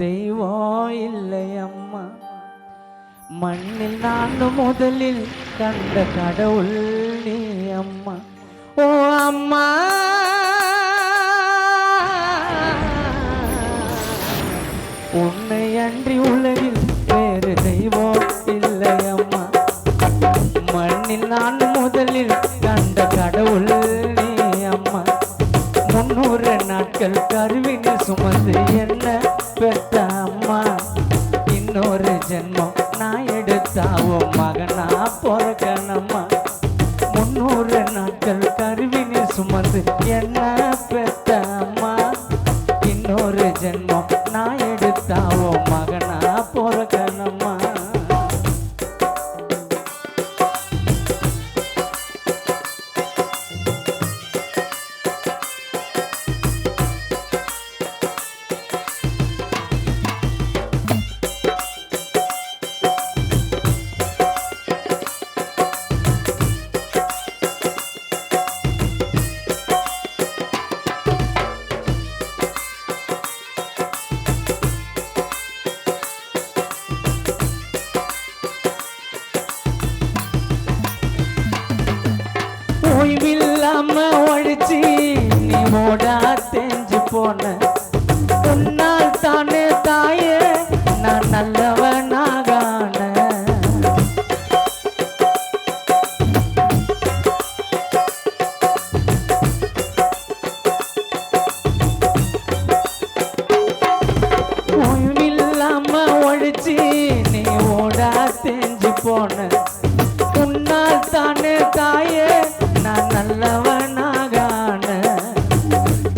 தெய்வம் இல்லை அம்மா. மண்ணில் நான் முதலில் கண்ட கடவுள் நீ அம்மா. ஓ அம்மா, உன்னை அன்றி உலகில் வேறு தெய்வம் இல்லை அம்மா. மண்ணில் நான் முதலில் கண்ட கடவுள் நீ அம்மா. 300 நாட்கள் கருவினில் சுமந்து என்ன பெற்ற அம்மா. இன்னொரு ஜென்மம் நான் எடுத்தாவும் மகனா பிறக்கணும்மா. 300 நாட்கள் கருவினில் சுமந்து என்ன பெற்ற அம்மா. இன்னொரு ஜென்மம் நான் எடுத்தாவும் மகனா பிறக்கணும்மா. ஓய்வில்லாம ஒழிச்சு நீ ஓடா தெரிஞ்சு போன. உன்னால் தானே தாயே நான் நல்லவனாகான. ஓய்வில்லாம ஒழிச்சு நீ ஓடா தெரிஞ்சு போன. உன்னால் தானே தாயே நான் நல்லவனாகான.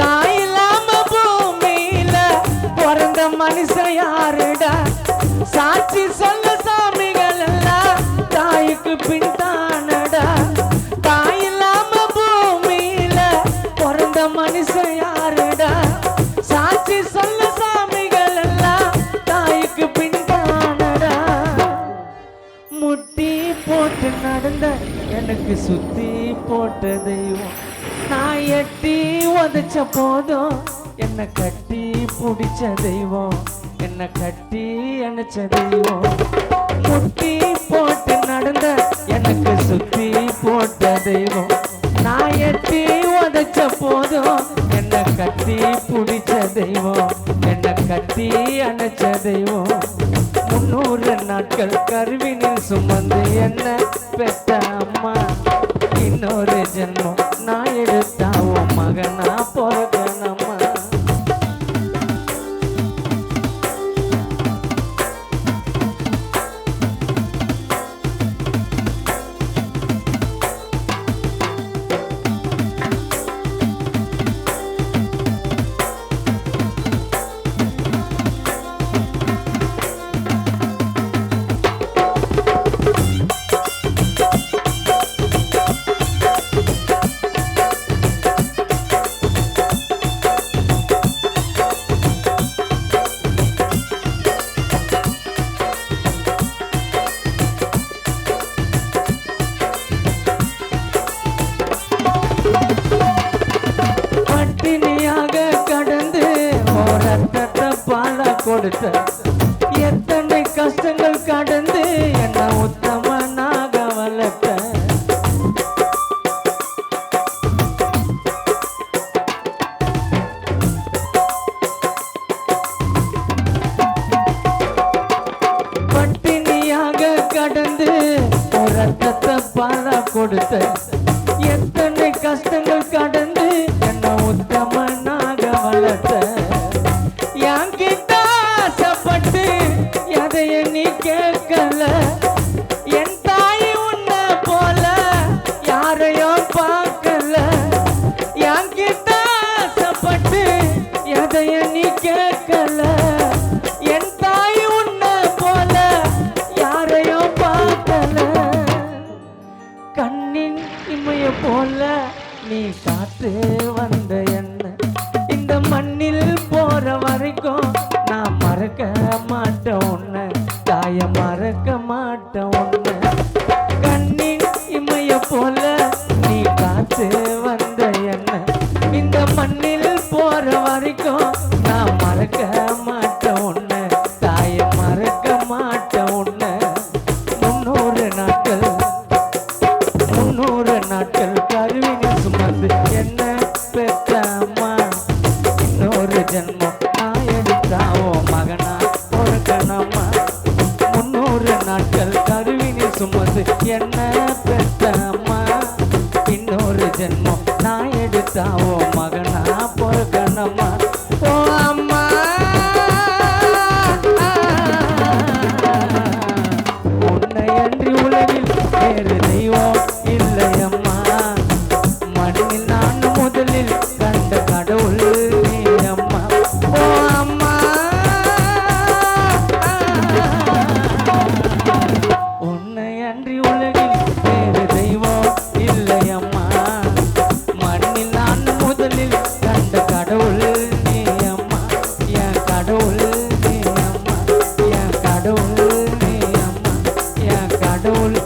தாயில்லாம பூமியில பிறந்த மனுஷன் யாருடா. சாட்சி சொல்ல சாமிகள் எல்லாம் தாய்க்கு பின் தானடா. தாயில்லாம பூமியில பிறந்த மனுஷன் யாருடா. சாட்சி சொல்ல சாமிகள் எல்லாம் தாய்க்கு பின் தானடா. முட்டி போட்டு நடந்த எனக்கு சுத்தி போட்ட தெய்வம். நான் எட்டி உதைச்ச போதும் என்னை கட்டி பிடிச்ச தெய்வம். என்னை கட்டி அணைச்ச தெய்வம். முட்டி போட்டு நடந்த எனக்கு சுத்தி போட்ட தெய்வம். நான் எட்டி உதைச்ச போதும் என்னை கட்டி பிடிச்ச தெய்வம். என்னை கட்டி அணைச்ச தெய்வம். 300 நாட்கள் கருவினில் சுமந்து என்ன பெற்ற அம்மா. இன்னொரு ஜென்மம் நான் எடுத்தாவும் மகனா பிறக்கணும்மா. கொடுத்த எத்தனை கஷ்டங்கள் கடந்து என்ன உத்தமனாக வளர்த்த. பட்டினியாக கடந்து ரத்தத்தை பாலா கொடுத்த. எத்தனை கஷ்டங்கள் கடந்து என்ன உத்தமனாக வளர்த்த. எதைய நீ கேட்கல. என் தாய் உன்னை போல யாரையும் பார்க்கல. என்கிட்ட ஆசைப்பட்டு எதைய நீ கேட்கல. என் தாய் உன்னை போல யாரையும் பார்க்கல. கண்ணின் இமைய போல நீ காத்து வந்த என்ன. இந்த மண்ணில் போற வரைக்கும் நான் மறக்க மாட்டேன் உன்னை. தாய மறக்க மாட்டேன் உன்னை. கண்ணின் இமைய போல நீ காத்து வந்த என்ன. இந்த மண்ணில் போற வரைக்கும் நான் மறக்க மாட்டேன் உன்னை. பார்த்து என்ன பெத்த அம்மா இன்னொரு ஜென்மம் நான் எடுத்தாவோ மகனா பொறுக்கணம்மா ஓ அம்மா உன்னை அன்றி உலகில் வேறு தெய்வம் இல்லையம்மா மண்ணில் நான் முதலில் கண்ட கடவுள் நீ அம்மா ஓ அம்மா உன்னை அன்றி உலகில் வேறு தெய்வம் இல்லையம்மா மண்ணில் நான் முதலில் கண்ட கடவுள் நீ அம்மா என் கடவுள் நீ அம்மா என் கடவுள் நீ அம்மா என் கடவுள்